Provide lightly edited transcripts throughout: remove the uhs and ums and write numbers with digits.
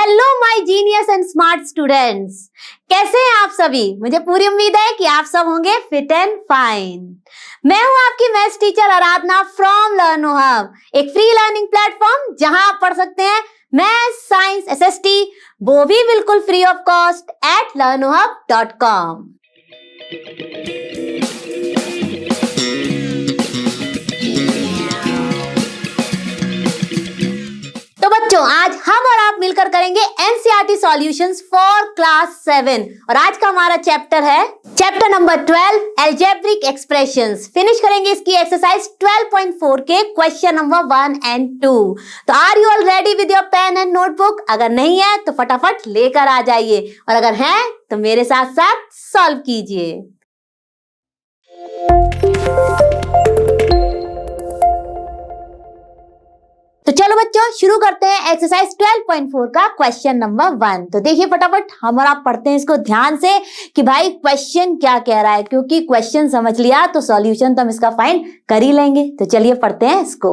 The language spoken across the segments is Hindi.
Hello my genius and smart students, कैसे हैं आप सभी। मुझे पूरी उम्मीद है कि आप सब होंगे फिट एंड फाइन। मैं हूं आपकी maths teacher Aradhana from लर्नो hub, एक फ्री लर्निंग प्लेटफॉर्म जहां आप पढ़ सकते हैं मैथ्स, साइंस, एसएसटी, वो भी बिल्कुल free of cost at learnohub.com। तो बच्चों, आज हम और आप मिलकर करेंगे एनसीईआरटी सॉल्यूशंस फॉर क्लास 7 और आज का हमारा चैप्टर है chapter number 12 algebraic expressions. Finish करेंगे इसकी एक्सरसाइज 12.4 के क्वेश्चन नंबर 1 एंड 2। तो are you all ready with your pen and notebook? अगर नहीं है तो फटाफट लेकर आ जाइए और अगर है तो मेरे साथ साथ सॉल्व कीजिए। तो चलो बच्चों, शुरू करते हैं एक्सरसाइज 12.4 का क्वेश्चन नंबर 1। तो देखिए फटाफट हम और आप पढ़ते हैं इसको ध्यान से कि भाई क्वेश्चन क्या कह रहा है, क्योंकि क्वेश्चन समझ लिया तो सॉल्यूशन तो हम इसका फाइंड कर ही लेंगे। तो चलिए पढ़ते हैं इसको।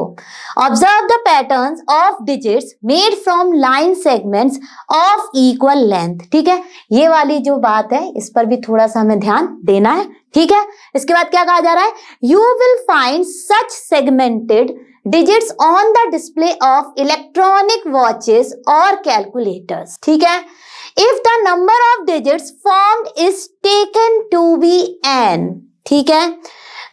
Observe the patterns of digits made from line segments of equal length. ठीक है, ये वाली जो बात है इस पर भी थोड़ा सा हमें ध्यान देना है। ठीक है, इसके बाद क्या कहा जा रहा है, you will find such segmented digits on the display of electronic watches or calculators। ठीक है, if the number of digits formed is taken to be n, ठीक है,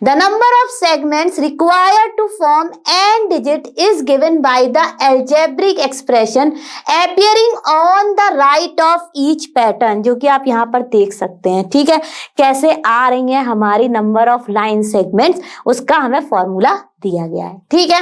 the number of segments required to form n digit is given by the algebraic expression appearing on the right of each pattern, जो कि आप यहाँ पर देख सकते हैं। ठीक है, कैसे आ रही है हमारी नंबर ऑफ लाइन सेगमेंट्स, उसका हमें फॉर्मूला दिया गया है। ठीक है,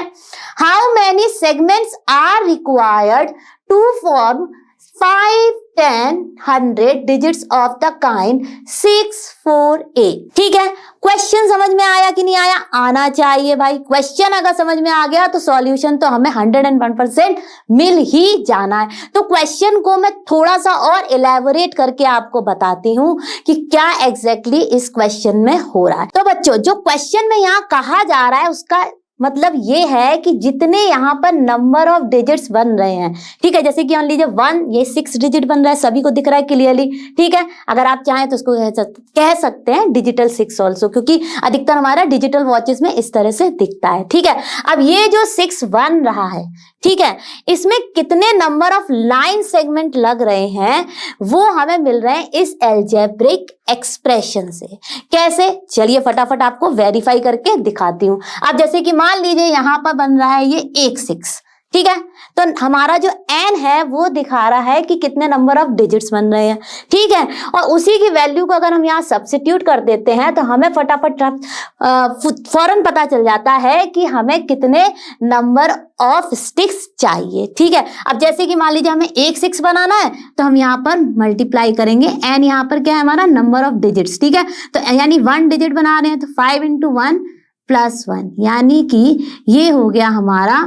how many segments are required to form 5, 10, 100 digits of the kind 6, 4, 8। ठीक है, क्वेश्चन समझ में आया कि नहीं आया? आना चाहिए भाई। क्वेश्चन अगर समझ में आ गया तो सॉल्यूशन तो हमें 101% मिल ही जाना है। तो क्वेश्चन को मैं थोड़ा सा और इलेबोरेट करके आपको बताती हूँ कि क्या एग्जैक्टली इस क्वेश्चन में हो रहा है। तो बच्चों, जो क्वेश्चन में यहाँ कहा जा रहा है उसका मतलब ये है कि जितने यहाँ पर नंबर ऑफ डिजिट्स बन रहे हैं, ठीक है, जैसे कि मान लीजिए 1, ये 6 डिजिट बन रहा है, सभी को दिख रहा है क्लियरली। ठीक है, अगर आप चाहें तो उसको कह सकते हैं डिजिटल 6 ऑल्सो, क्योंकि अधिकतर हमारा डिजिटल वॉचेस में इस तरह से दिखता है। ठीक है, अब ये जो 6 बन रहा है, ठीक है, इसमें कितने नंबर ऑफ लाइन सेगमेंट लग रहे हैं वो हमें मिल रहे हैं इस अलजेब्रिक एक्सप्रेशन से। कैसे? चलिए फटाफट आपको वेरीफाई करके दिखाती हूँ। अब जैसे कि मान लीजिए यहाँ पर बन रहा है ये एक 6, ठीक है, तो हमारा जो n है वो दिखा रहा है कि कितने नंबर ऑफ डिजिट्स बन रहे हैं। ठीक है, और उसी की वैल्यू को अगर हम यहाँ सब्स्टिट्यूट कर देते हैं तो हमें फटाफट फौरन पता चल जाता है कि हमें कितने नंबर ऑफ स्टिक्स चाहिए। ठीक है, अब जैसे कि मान लीजिए हमें एक 6 बनाना है तो हम यहाँ पर मल्टीप्लाई करेंगे, n यहाँ पर क्या है हमारा नंबर ऑफ डिजिट्स। ठीक है, तो यानी 1 डिजिट बना रहे हैं तो 5 × 1 + 1, यानी कि ये हो गया हमारा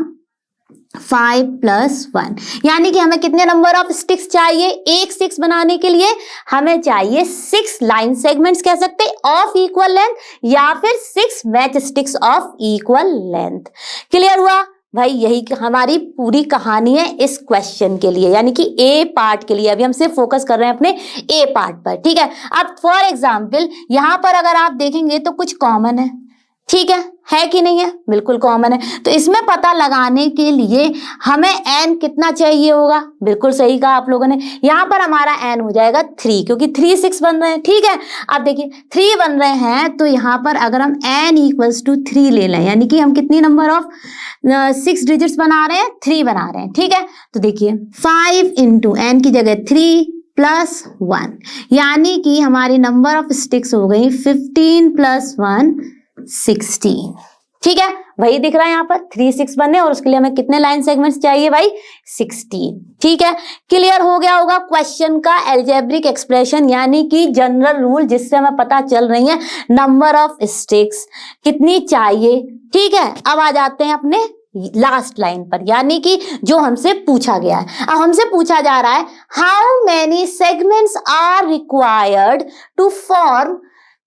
5 + 1, यानी कि हमें कितने नंबर ऑफ स्टिक्स चाहिए एक 6 बनाने के लिए? हमें चाहिए 6 लाइन सेगमेंट्स कह सकते हैं ऑफ इक्वल लेंथ, या फिर 6 match sticks of equal length. Clear हुआ भाई? यही हमारी पूरी कहानी है इस क्वेश्चन के लिए, यानी कि ए पार्ट के लिए। अभी हम सिर्फ फोकस कर रहे हैं अपने ए पार्ट पर। ठीक है, अब फॉर एग्जाम्पल यहाँ पर अगर आप देखेंगे तो कुछ कॉमन है। ठीक है कि नहीं है? बिल्कुल कॉमन है। तो इसमें पता लगाने के लिए हमें n कितना चाहिए होगा? बिल्कुल सही कहा आप लोगों ने। यहाँ पर हमारा n हो जाएगा 3, क्योंकि 3 6 बन रहे हैं। ठीक है, अब देखिए 3 बन रहे हैं तो यहाँ पर अगर हम n = 3 ले लें, यानी कि हम कितनी नंबर ऑफ 6 डिजिट्स बना रहे हैं? 3 बना रहे हैं। ठीक है, तो देखिए 5 × n की जगह 3 + 1, यानी कि हमारी नंबर ऑफ स्टिक्स हो गई 15 + 1 16। ठीक है, वही दिख रहा है यहाँ पर 3 6 बनने, और उसके लिए हमें कितने लाइन सेगमेंट्स चाहिए भाई? 16। ठीक है, क्लियर हो गया होगा क्वेश्चन का अलजेब्रिक एक्सप्रेशन, यानी कि जनरल रूल जिससे हमें पता चल रही है नंबर ऑफ स्टिक्स कितनी चाहिए। ठीक है, अब आ जाते हैं अपने लास्ट लाइन पर, यानी कि जो हमसे पूछा गया है। अब हमसे पूछा जा रहा है how many segments are required to form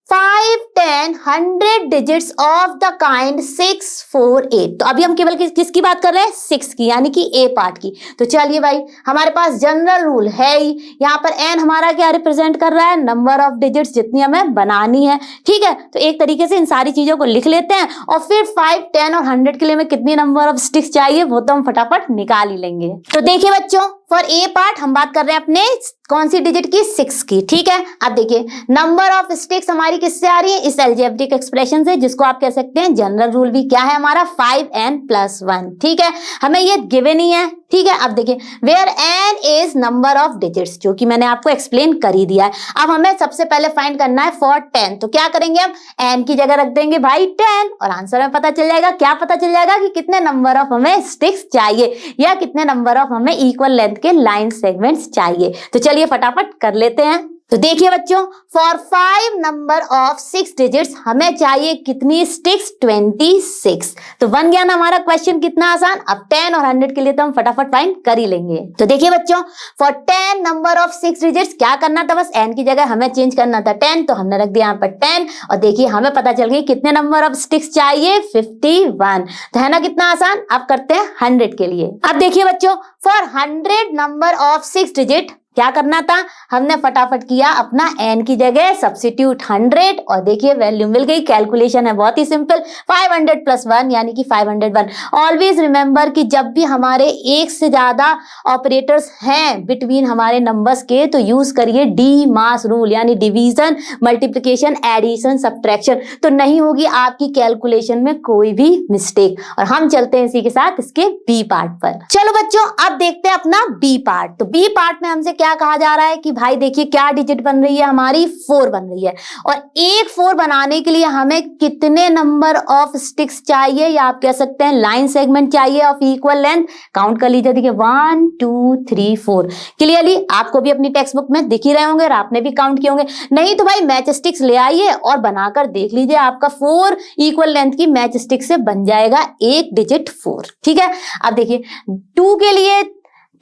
5, 10, 100 digits of the kind 6, 4, 8। तो अभी हम केवल किसकी बात कर रहे हैं? 6 की, यानी कि ए पार्ट की। तो चलिए भाई, हमारे पास जनरल रूल है ही। यहाँ पर एन हमारा क्या रिप्रेजेंट कर रहा है? नंबर ऑफ डिजिट्स जितनी हमें बनानी है। ठीक है, तो एक तरीके से इन सारी चीजों को लिख लेते हैं और फिर 5, 10 और 100 के लिए हमें कितनी नंबर ऑफ स्टिक्स चाहिए वो तो हम फटाफट निकाल ही लेंगे। तो देखिए बच्चों, फॉर ए पार्ट हम बात कर रहे हैं अपने कौन सी डिजिट की? 6 की। ठीक है, अब देखिए नंबर ऑफ स्टिक्स हमारी किससे आ रही है? इस अलजेब्रिक एक्सप्रेशन से, जिसको आप कह सकते हैं जनरल रूल भी क्या है हमारा? 5n+1। ठीक है, हमें ये गिवन ही है। ठीक है, अब देखिए where n is number of digits, जो कि मैंने आपको एक्सप्लेन कर ही दिया है। अब हमें सबसे पहले फाइंड करना है फॉर 10। तो क्या करेंगे हम? n की जगह रख देंगे भाई 10 और आंसर में पता चल जाएगा। क्या पता चल जाएगा? कि कितने नंबर ऑफ हमें स्टिक्स चाहिए या कितने नंबर ऑफ हमें इक्वल लेंथ के लाइन सेगमेंट्स चाहिए। तो चलिए फटाफट कर लेते हैं। तो देखिए बच्चों, फॉर 5 नंबर ऑफ 6 डिजिट्स हमें चाहिए कितनी स्टिक्स? 26। तो बन गया ना हमारा क्वेश्चन कितना आसान। अब 10 और 100 के लिए तो हम फटाफट फाइंड कर ही लेंगे। तो देखिए बच्चों, फॉर 10 नंबर ऑफ 6 डिजिट्स क्या करना था? बस n की जगह हमें चेंज करना था 10, तो हमने रख दिया यहाँ पर 10 और देखिए हमें पता चल गई कितने नंबर ऑफ स्टिक्स चाहिए? 51। तो है ना कितना आसान। अब करते हैं 100 के लिए। अब देखिए बच्चों, फॉर 100 नंबर ऑफ 6 डिजिट क्या करना था? हमने फटाफट किया अपना n की जगह सब्स्टिट्यूट 100 और देखिए वैल्यू मिल गई। कैलकुलेशन है बहुत ही सिंपल, 500+1 यानी कि 501। ऑलवेज रिमेंबर कि जब भी हमारे एक से ज्यादा ऑपरेटर्स हैं बिटवीन हमारे नंबर्स के, तो यूज करिए डी मास रूल, यानी डिवीजन, मल्टीप्लिकेशन, एडिशन, सब्ट्रैक्शन। तो नहीं होगी आपकी कैलकुलेशन में कोई भी मिस्टेक। और हम चलते हैं इसी के साथ इसके बी पार्ट पर। चलो बच्चों, अब देखते हैं अपना बी पार्ट। तो बी पार्ट में हमसे क्या कहा जा रहा है कि भाई देखिए क्या डिजिट बन रही है हमारी? 4 बन रही है। और एक 4 बनाने के लिए हमें कितने नंबर ऑफ स्टिक्स चाहिए, या आप कह सकते हैं लाइन सेगमेंट चाहिए ऑफ इक्वल लेंथ? काउंट कर लीजिए। देखिए 1, 2, 3, 4। क्लियरली आपको भी अपनी टेक्स्ट बुक में दिख ही रहे होंगे और आपने भी काउंट किए होंगे। नहीं तो भाई मैच स्टिक्स ले आइए और बनाकर देख लीजिए, आपका 4 इक्वल लेंथ की मैच स्टिक से बन जाएगा एक डिजिट 4। ठीक है, अब देखिए 2 के लिए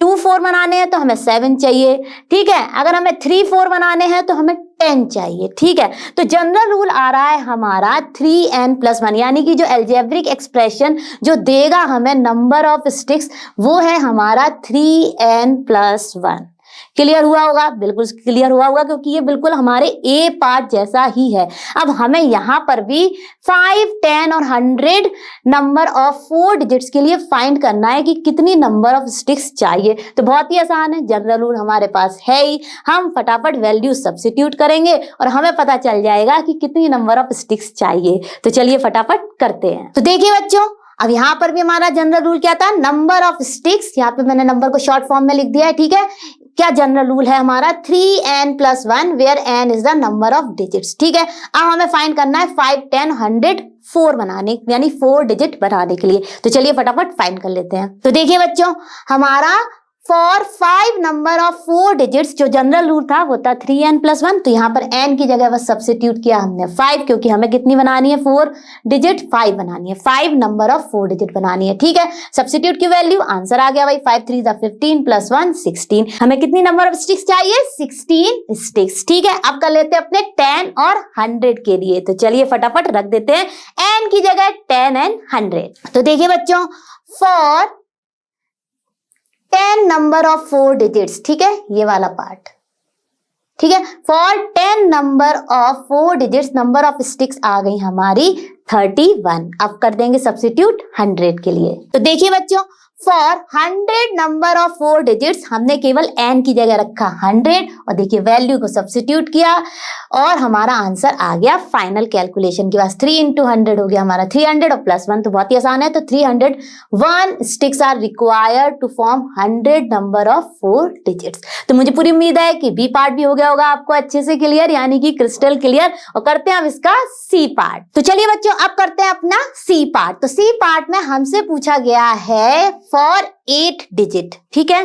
2 4 बनाने हैं तो हमें 7 चाहिए। ठीक है, अगर हमें 3 4 बनाने हैं तो हमें 10 चाहिए। ठीक है, तो जनरल रूल आ रहा है हमारा 3n+1, यानी कि जो अलजेब्रिक एक्सप्रेशन जो देगा हमें नंबर ऑफ स्टिक्स वो है हमारा 3n+1। क्लियर हुआ होगा? बिल्कुल क्लियर हुआ होगा, क्योंकि ये बिल्कुल हमारे ए पार्ट जैसा ही है। अब हमें यहाँ पर भी 5, 10 और 100 नंबर ऑफ 4 डिजिट्स के लिए फाइंड करना है कि कितनी नंबर ऑफ स्टिक्स चाहिए। तो बहुत ही आसान है, जनरल रूल हमारे पास है ही। हम फटाफट वैल्यू सब्स्टिट्यूट करेंगे और हमें पता चल जाएगा कि कितनी नंबर ऑफ स्टिक्स चाहिए। तो चलिए फटाफट करते हैं। तो देखिए बच्चों, अब यहाँ पर भी हमारा जनरल रूल क्या था? Number of sticks. यहाँ पे मैंने नंबर को शॉर्ट फॉर्म में लिख दिया है। ठीक है, क्या जनरल रूल है हमारा? 3n+1 where n is the number of digits. ठीक है, अब हमें फाइंड करना है 5, 10, 100 4 बनाने, यानी 4 डिजिट बनाने के लिए। तो चलिए फटाफट फाइंड कर लेते हैं। तो देखिए बच्चों, हमारा फॉर 5 नंबर ऑफ 4 डिजिट्स जो जनरल रूल था वो था 3n+1। तो यहाँ पर n की जगह बस सब्स्टिट्यूट किया हमने 5, क्योंकि हमें कितनी बनानी है? 4 डिजिट 5 बनानी है। 5 नंबर ऑफ 4 डिजिट बनानी है। ठीक है, सब्स्टिट्यूट की वैल्यू, आंसर आ गया भाई 5 3 15 +1 16। हमें कितनी नंबर ऑफ स्टिक्स चाहिए? 16 स्टिक्स। ठीक है, अब कर लेते हैं अपने 10 और 100 के लिए। तो चलिए फटाफट रख देते हैं n की जगह 10 and 100। तो देखिए बच्चों, फॉर 10 नंबर ऑफ 4 डिजिट्स, ठीक है, ये वाला पार्ट। ठीक है, for 10 number of 4 digits number of sticks आ गई हमारी 31। अब कर देंगे सब्स्टिट्यूट 100 के लिए। तो देखिए बच्चों, फॉर 100 नंबर ऑफ 4 डिजिट्स हमने केवल n की जगह रखा 100 और देखिए वैल्यू को सब्स्टिट्यूट किया और हमारा आंसर आ गया फाइनल कैलकुलेशन के बाद 3 × 100 हो गया हमारा 300 और +1 तो बहुत ही आसान है। तो 301 sticks are required to form 100 number of 4 digits. तो मुझे पूरी उम्मीद है कि बी पार्ट भी हो गया होगा आपको अच्छे से क्लियर, यानी कि क्रिस्टल क्लियर। और करते हैं अब इसका सी पार्ट। तो चलिए बच्चों, अब करते हैं अपना सी पार्ट। तो सी पार्ट में हमसे पूछा गया है फॉर 8 डिजिट। ठीक है,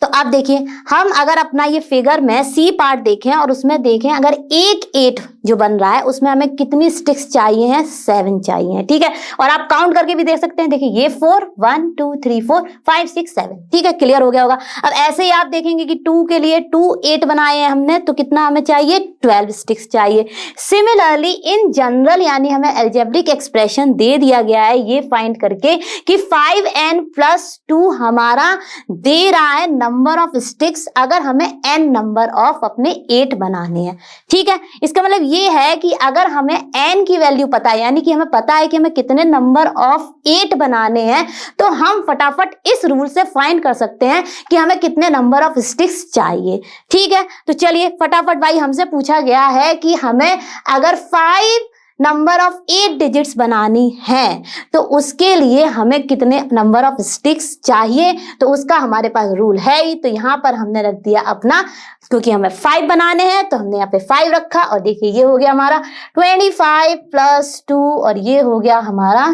तो अब देखिए, हम अगर अपना ये फिगर में सी पार्ट देखें और उसमें देखें अगर एक 8 जो बन रहा है उसमें हमें कितनी स्टिक्स चाहिए हैं, 7 चाहिए, ठीक है। और आप काउंट करके भी देख सकते हैं, देखिए ये 4 1 2 3 4 5 6 7, ठीक है, क्लियर हो गया होगा। अब ऐसे ही आप देखेंगे कि 2 के लिए 2 8 बनाए हैं हमने, तो कितना हमें चाहिए, 12 स्टिक्स चाहिए। सिमिलरली इन जनरल यानी हमें अलजेब्रिक एक्सप्रेशन दे दिया गया है ये फाइंड करके कि 5n + 2 हमारा दे रहा है नंबर ऑफ स्टिक्स अगर हमें n नंबर ऑफ अपने 8 बनाने हैं, ठीक है। इसका मतलब ये है कि अगर हमें n की वैल्यू पता है, यानी कि हमें पता है कि हमें कितने नंबर ऑफ 8 बनाने हैं, तो हम फटाफट इस रूल से फाइंड कर सकते हैं कि हमें कितने नंबर ऑफ स्टिक्स चाहिए, ठीक है। तो चलिए फटाफट भाई, हमसे पूछा गया है कि हमें अगर 5 नंबर ऑफ 8 डिजिट्स बनानी है तो उसके लिए हमें कितने नंबर ऑफ स्टिक्स चाहिए, तो उसका हमारे पास रूल है ही। तो यहाँ पर हमने रख दिया अपना, क्योंकि हमें 5 बनाने हैं तो हमने यहाँ पे 5 रखा, और देखिए ये हो गया हमारा 25 + 2 और ये हो गया हमारा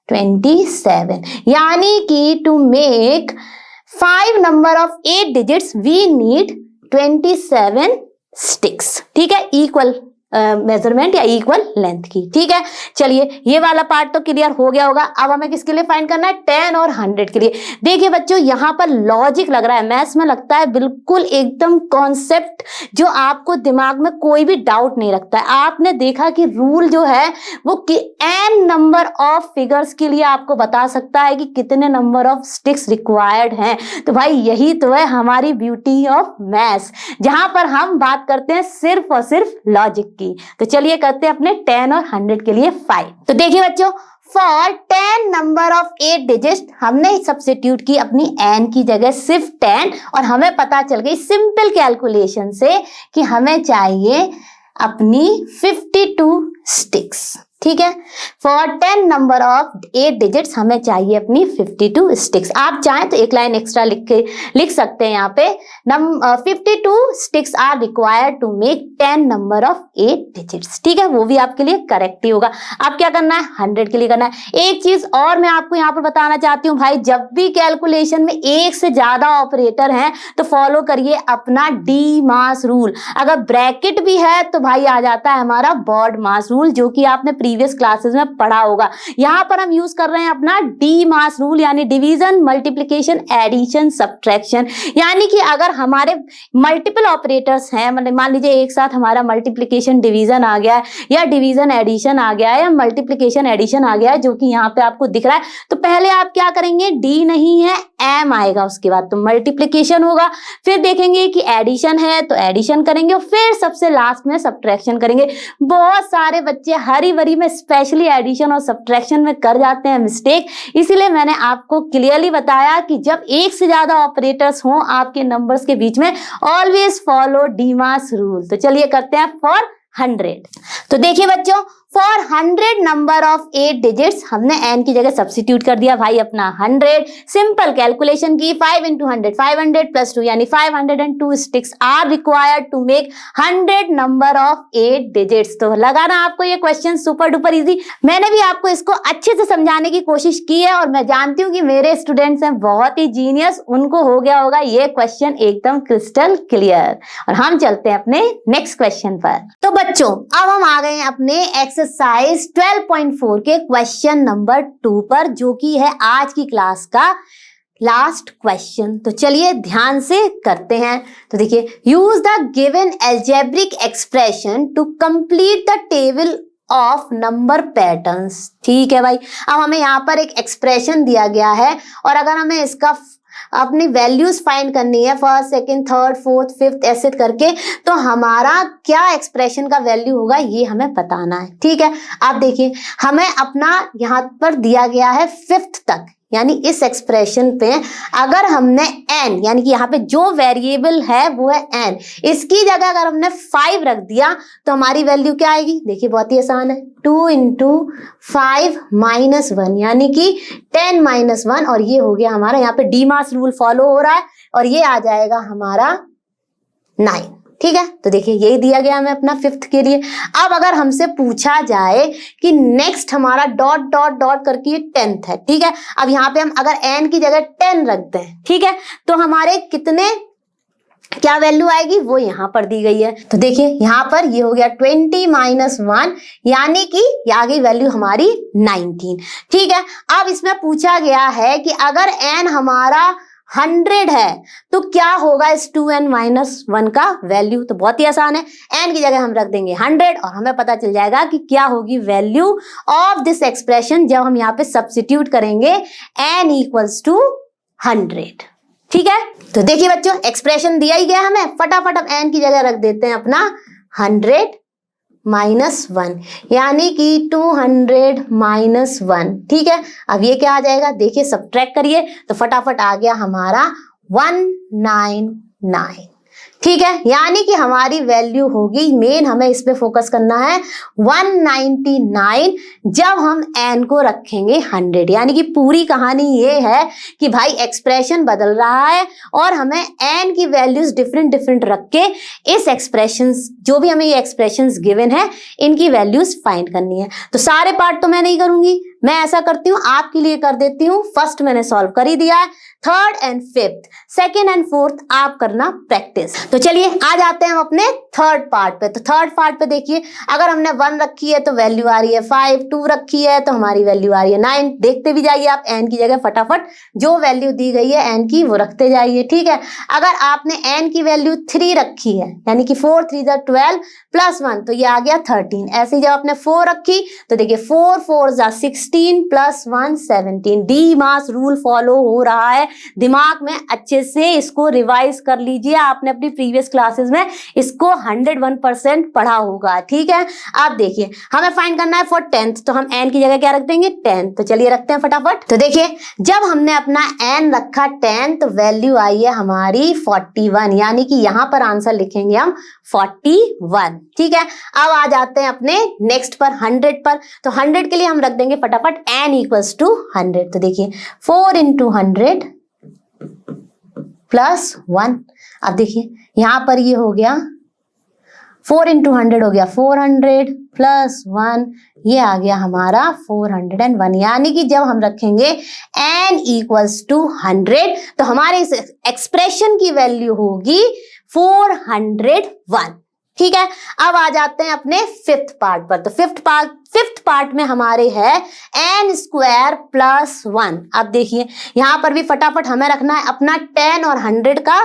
27, यानी कि to make 5 number of 8 digits we need 27 sticks, ठीक है, इक्वल मेजरमेंट या इक्वल लेंथ की, ठीक है। चलिए ये वाला पार्ट तो क्लियर हो गया होगा। अब हमें किसके लिए फाइंड करना है, 10 और 100 के लिए। देखिए बच्चों, यहाँ पर लॉजिक लग रहा है, मैथ्स में लगता है बिल्कुल एकदम कॉन्सेप्ट जो आपको दिमाग में कोई भी डाउट नहीं रखता है। आपने देखा कि रूल जो है वो n नंबर ऑफ फिगर्स के लिए आपको बता सकता है कि कितने नंबर ऑफ स्टिक्स रिक्वायर्ड हैं। तो भाई यही तो है हमारी ब्यूटी ऑफ मैथ्स, जहां पर हम बात करते हैं सिर्फ और सिर्फ लॉजिक। तो चलिए करते हैं अपने 10 और 100 के लिए 5। तो देखिए बच्चों, फॉर 10 नंबर ऑफ 8 डिजिट हमने सब्स्टिट्यूट की अपनी n की जगह सिर्फ 10, और हमें पता चल गई सिंपल कैलकुलेशन से कि हमें चाहिए अपनी 52 स्टिक्स, ठीक है। फॉर 10 नंबर ऑफ 8 डिजिट्स हमें चाहिए अपनी 52 स्टिक्स। आप चाहें तो एक लाइन एक्स्ट्रा लिख सकते हैं यहाँ पे, 52 sticks are required to make 10 number of 8 digits, ठीक है, वो भी आपके लिए करेक्ट ही होगा। आप क्या करना है, 100 के लिए करना है। एक चीज और मैं आपको यहाँ पर बताना चाहती हूँ भाई, जब भी कैलकुलेशन में एक से ज्यादा ऑपरेटर हैं तो फॉलो करिए अपना डी मास रूल। अगर ब्रैकेट भी है तो भाई आ जाता है हमारा बॉड मास रूल, जो कि आपने प्रीवियस क्लासेस में पढ़ा होगा। यहाँ पर हम यूज कर रहे हैं अपना डी मास रूल, यानी डिवीजन, मल्टीप्लिकेशन, एडिशन, सब्ट्रैक्शन। यानी कि अगर हमारे मल्टीपल ऑपरेटर्स हैं, मतलब मान लीजिए एक साथ हमारा मल्टीप्लिकेशन डिवीजन आ गया है, या डिवीजन एडिशन आ गया है, या मल्टीप्लिकेशन एडिशन आ गया है, जो कि यहाँ पे आपको दिख रहा है, तो पहले आप क्या करेंगे, डी नहीं है एम आएगा, उसके बाद तो मल्टीप्लिकेशन होगा, फिर देखेंगे कि एडिशन है तो एडिशन करेंगे, और फिर सबसे लास्ट में सब्ट्रैक्शन करेंगे। बहुत सारे बच्चे हरी भरी में स्पेशली एडिशन और सब्ट्रैक्शन में कर जाते हैं मिस्टेक, इसीलिए मैंने आपको क्लियरली बताया कि जब एक से ज्यादा ऑपरेटर्स हों आपके नंबर्स के बीच में, ऑलवेज फॉलो डी मास रूल। तो चलिए करते हैं फॉर 100। तो देखिए बच्चों, फॉर 100 नंबर ऑफ 8 डिजिट्स हमने n की जगह सब्स्टिट्यूट कर दिया भाई अपना 100। सिंपल कैलकुलेशन की, 5 × 100 500 + 2 यानी 502 sticks are required to make 100 number of 8 digits. तो लगा ना आपको ये क्वेश्चन सुपर डुपर इजी। मैंने भी आपको इसको अच्छे से समझाने की कोशिश की है, और मैं जानती हूँ कि मेरे स्टूडेंट्स हैं बहुत ही जीनियस, उनको हो गया होगा ये क्वेश्चन एकदम क्रिस्टल क्लियर। और हम चलते हैं अपने नेक्स्ट क्वेश्चन पर। तो बच्चों, अब हम आ गए हैं अपने एक्सरसाइज 12.4 के क्वेश्चन नंबर 2 पर, जो कि है आज की क्लास का लास्ट क्वेश्चन। तो चलिए ध्यान से करते हैं। तो देखिए, use the given algebraic expression to complete the table of number patterns. ठीक है भाई, अब हमें यहाँ पर एक एक्सप्रेशन दिया गया है, और अगर हमें इसका अपनी वैल्यूज फाइंड करनी है, first, second, third, fourth, fifth ऐसे करके, तो हमारा क्या एक्सप्रेशन का वैल्यू होगा ये हमें बताना है। ठीक है, आप देखिए हमें अपना यहाँ पर दिया गया है 5th तक, यानी इस एक्सप्रेशन पे अगर हमने n, यानी कि यहाँ पे जो वेरिएबल है वो है n, इसकी जगह अगर हमने 5 रख दिया तो हमारी वैल्यू क्या आएगी। देखिए बहुत ही आसान है, 2 × 5 - 1 यानी कि 10 - 1, और ये हो गया हमारा, यहाँ पे डी मास रूल फॉलो हो रहा है, और ये आ जाएगा हमारा 9। ठीक है, तो देखिए यही दिया गया हमें अपना फिफ्थ के लिए। अब अगर हमसे पूछा जाए कि नेक्स्ट हमारा डॉट डॉट डॉट करके 10th है, ठीक है, अब यहाँ पे हम अगर n की जगह 10 रखते हैं, ठीक है, तो हमारे कितने क्या वैल्यू आएगी वो यहाँ पर दी गई है। तो देखिए यहाँ पर ये हो गया 20 - 1, यानी कि ये आ गई वैल्यू हमारी 19, ठीक है। अब इसमें पूछा गया है कि अगर n हमारा 100 है तो क्या होगा इस 2n - 1 का वैल्यू। तो बहुत ही आसान है, n की जगह हम रख देंगे 100 और हमें पता चल जाएगा कि क्या होगी वैल्यू ऑफ दिस एक्सप्रेशन जब हम यहाँ पे सब्स्टिट्यूट करेंगे n = 100, ठीक है। तो देखिए बच्चों एक्सप्रेशन दिया ही गया हमें, फटाफट अब n की जगह रख देते हैं अपना 100 - 1, यानी कि 200 - 1, ठीक है। अब ये क्या आ जाएगा, देखिए सब्ट्रैक्ट करिए तो फटाफट आ गया हमारा 199, ठीक है, यानी कि हमारी वैल्यू होगी, मेन हमें इस पे फोकस करना है, 199 जब हम n को रखेंगे 100, यानी कि पूरी कहानी ये है कि भाई एक्सप्रेशन बदल रहा है और हमें n की वैल्यूज डिफरेंट डिफरेंट रख के इस एक्सप्रेशंस जो भी हमें ये एक्सप्रेशंस गिवन है इनकी वैल्यूज फाइंड करनी है। तो सारे पार्ट तो मैं नहीं करूंगी, मैं ऐसा करती हूँ आपके लिए कर देती हूँ। फर्स्ट मैंने सॉल्व कर ही दिया है, third and fifth, second and fourth आप करना प्रैक्टिस। तो चलिए आ जाते हैं हम अपने थर्ड पार्ट पे। तो थर्ड पार्ट पे देखिए अगर हमने 1 रखी है तो वैल्यू आ रही है 5, 2 रखी है तो हमारी वैल्यू आ रही है 9। देखते भी जाइए आप, n की जगह फटाफट जो वैल्यू दी गई है n की वो रखते जाइए, ठीक है। अगर आपने n की वैल्यू 3 रखी है यानी कि 4 3 12 + 1 तो ये आ गया 13। ऐसे ही जब आपने 4 रखी तो देखिए 4 4 16 + 1 17। डी मास रूल फॉलो हो रहा है, दिमाग में अच्छे से इसको रिवाइज कर लीजिए, आपने अपनी प्रीवियस क्लासेस में इसको 101% पढ़ा होगा, ठीक है। अब देखिए हमें फाइंड करना है फॉर 10th, तो हम n की जगह क्या रख देंगे 10। तो चलिए रखते हैं फटाफट। तो देखिए जब हमने अपना n रखा 10 तो वैल्यू आई है हमारी 41, यानी कि यहां पर आंसर लिखेंगे हम 41, ठीक है। अब आ जाते हैं अपने नेक्स्ट पर 100 पर। तो 100 के लिए हम रख देंगे फटाफट n = 100। तो देखिए 4 × 100 + 1। अब देखिए यहां पर ये हो गया 4 × 100 हो गया 400 + 1, ये आ गया हमारा 401, यानी कि जब हम रखेंगे n = 100 तो हमारे इस एक्सप्रेशन की वैल्यू होगी 401, ठीक है। अब आ जाते हैं अपने फिफ्थ पार्ट पर। तो फिफ्थ पार्ट में हमारे है n² + 1। अब देखिए यहां पर भी फटाफट हमें रखना है अपना 10 और 100 का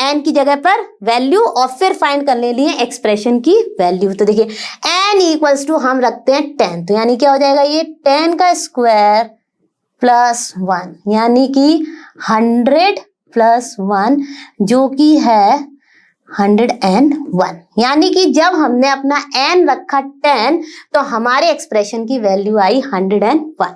n की जगह पर वैल्यू और फिर फाइंड करने लिए एक्सप्रेशन की वैल्यू। तो देखिए n = हम रखते हैं 10, तो यानी क्या हो जाएगा ये 10 का स्क्वायर + 1, यानी कि 100 + 1 जो कि है 101, यानी कि जब हमने अपना n रखा 10 तो हमारे एक्सप्रेशन की वैल्यू आई 101।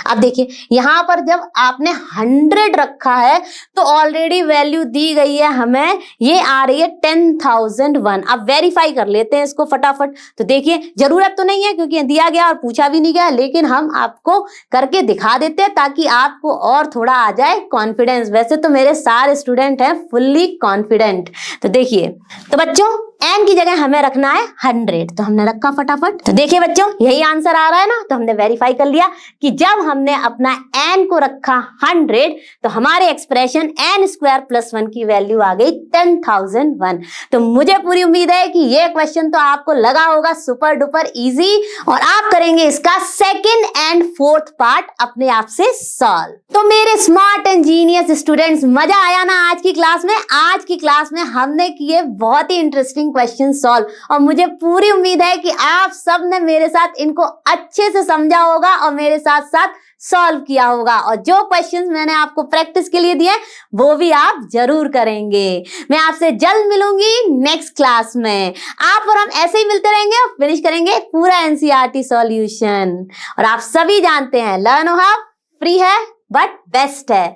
अब देखिए यहां पर जब आपने 100 रखा है तो ऑलरेडी वैल्यू दी गई है हमें, ये आ रही है 10,001। अब वेरीफाई कर लेते हैं इसको फटाफट। तो देखिए जरूरत तो नहीं है क्योंकि दिया गया और पूछा भी नहीं गया, लेकिन हम आपको करके दिखा देते हैं ताकि आपको और थोड़ा आ जाए कॉन्फिडेंस। वैसे तो मेरे सारे स्टूडेंट हैं फुल्ली कॉन्फिडेंट। तो देखिए तो बच्चों n की जगह हमें रखना है 100, तो हमने रखा फटाफट। तो देखिए बच्चों यही आंसर आ रहा है ना, तो हमने वेरीफाई कर लिया कि जब हमने अपना n को रखा 100 तो हमारे एक्सप्रेशन n² + 1 की वैल्यू आ गई 10,001। तो मुझे पूरी उम्मीद है कि ये क्वेश्चन तो आपको लगा होगा सुपर डुपर इजी और आप करेंगे इसका सेकेंड एंड फोर्थ पार्ट अपने आप से सॉल्व। तो मेरे स्मार्ट एंड जीनियस स्टूडेंट्स, मजा आया ना आज की क्लास में? आज की क्लास में हमने किए बहुत ही इंटरेस्टिंग क्वेश्चन सॉल्व और मुझे पूरी उम्मीद है कि आप सब ने मेरे साथ इनको अच्छे से समझा होगा और मेरे साथ साथ सॉल्व किया होगा। और जो क्वेश्चंस मैंने आपको प्रैक्टिस के लिए दिए वो भी आप जरूर करेंगे। मैं आपसे जल्द मिलूंगी नेक्स्ट क्लास में। आप और हम ऐसे ही मिलते रहेंगे और फिनिश करेंगे पूरा एनसीईआरटी सॉल्यूशन। और आप सभी जानते हैं लर्नो हब फ्री है बट बेस्ट है।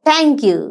Thank you.